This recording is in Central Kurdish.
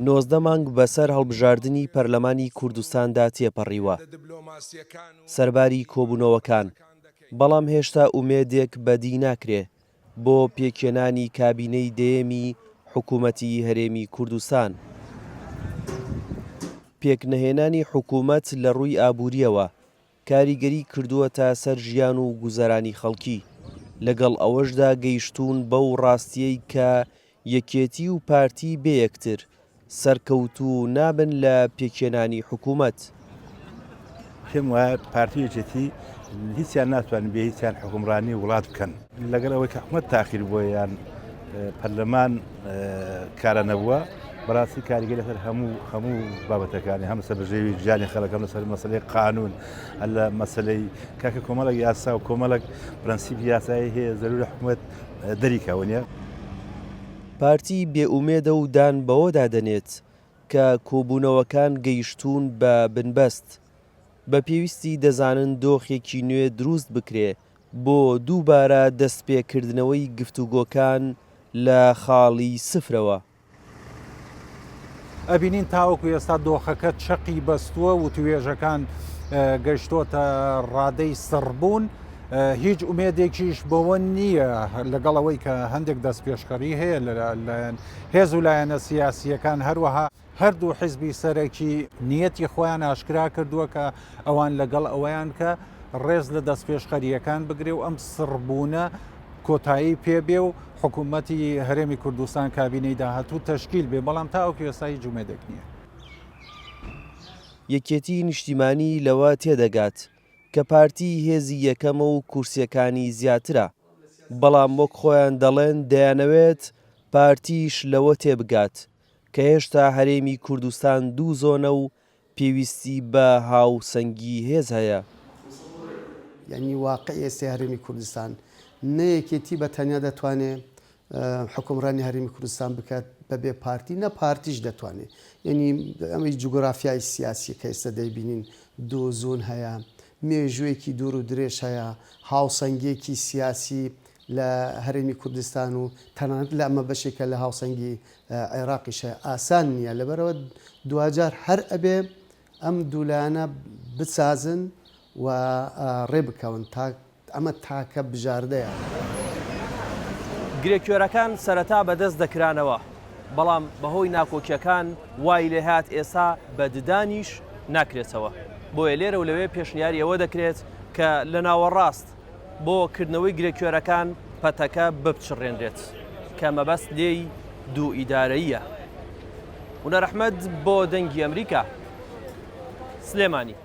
19 مانگ بەسەر هەڵبژاردننی پەرلەمانی کوردستاندا تێپەڕیوە سەرباری کۆبوونەوەکان، بەڵام هێشتا ئومێدێک بەدی ناکرێ بۆ پێکێنانی کابینەی دەیەمی حکوومەتی هەرێمی کوردستان. پێکنەهێنانی حکوومەت لە ڕووی ئابووریەوە کاریگەری کردووەتە سەر ژیان و گوزەرانی خەڵکی، لەگەڵ ئەوەشدا گەیشتوون بەو ڕاستیەی کە یەکێتی و پارتی بەیەکتر سەرکەوتوو نابن لە پێکێنانی حکوومەت. پێم وایە پارتی یەکێتی هیچیان ناتوانن بێ هیچیان حکومڕانی وڵات بکەن، لەگەڵ ئەوەی کە حکوومەت تاخیر بووە یان پەرلەمان کارە نەبووە، بەڕاستی کاریگەری لەسەر هەموو بابەتەکانی هەم لەسەر بەژێوی ژیانی خەڵک، هەم لەسەر مەسەلەی قانون، لە مەسەلەی کاکە کۆمەڵێک یاسا و کۆمەڵێک پرەنسیپی یاسایی هەیە زەرورە حکوومەت دەریکەوە نیە. پارتی بێئومێدە و دان بەوە دادەنێت کە کۆبوونەوەکان گەیشتوون بە بنبەست، بە پێویستی دەزانن دۆخێکی نوێ دروست بکرێ بۆ دووبارە دەستپێکردنەوەی گفتوگۆکان لە خاڵی سفرەوە. ئەبینین تاوەکو ئێستا دۆخەکە چەقی بەستووە و توێژەکان گەشتۆتە ڕادەی سڕبوون، هیچ ئومێدێکیش بەوە نییە لەگەڵەوەی کە هەندێک دەستپێشکەری هەیە لەلایەن هێز و لایەنە سیاسیەکان، هەروەها هەردوو حیزبی سەرەکی نیەتی خۆیان ئاشکرا کردووە کە ئەوان لەگەڵ ئەوەیان کە ڕێز لە دەستپێشکەریەکان بگرێ و ئەم سڕبوونە کۆتایی پێبێ و حکوومەتی هەرێمی کوردستان کابینەی داهاتوو تەشکیل بێ، بەڵام تاوەکو ئێستا هیچ جومێدێک نییە. یەکێتی نیشتیمانی لەوە تێدەگات کە پارتی هێزی یەکەمە و کورسیەکانی زیاترە، بەڵام وەک خۆیان دەڵێن دەیانەوێت پارتیش لەوە تێبگات کە هێشتا هەرێمی کوردستان دوو زۆنە و پێویستی بە هاوسەنگی هێز هەیە. یعنی واقع ئێستا هەرێمی کوردستان نەیەکێتی بە تەنیا دەتوانێت حکومڕانی هەرێمی کوردستان بکات بەبێ پارتی، نە پارتیش دەتوانێت. یعنی ئەمەی جوگرافیای سیاسی کە ئێستا دەیبینین دوو زۆن هەیە، مێژوویەکی دوور و درێژ هەیە، هاوسەنگێکی سیاسی لە هەرێمی کوردستان و تەنانەت لە ئەمە بەشێکە لە هاوسەنگی عێراقیش ئاسان نییە، لەبەرەوە دوجار هەر ئەبێ ئەم دوولانە بسازن و ڕێ بکەون تا ئەمە تاکە بژاردەیە. گرێکوێرەکان سەرەتا بەدەست دەکرانەوە، بەڵام بەهۆی ناکۆکیەکان وای لێ هات ئێستا بە ددانیش ناکرێتەوە. بۆیە لێرە و لەوێ پێشنیاری ئەوە دەکرێت کە لە ناوەڕاست بۆ کردنەوەی گرێکوێرەکان پەتەکە بپچڕێنرێت کە مەبەست لێی دوو ئیدارەیە. هونەر ئەحمەد بۆ دەنگی ئەمریکا، سلێمانی.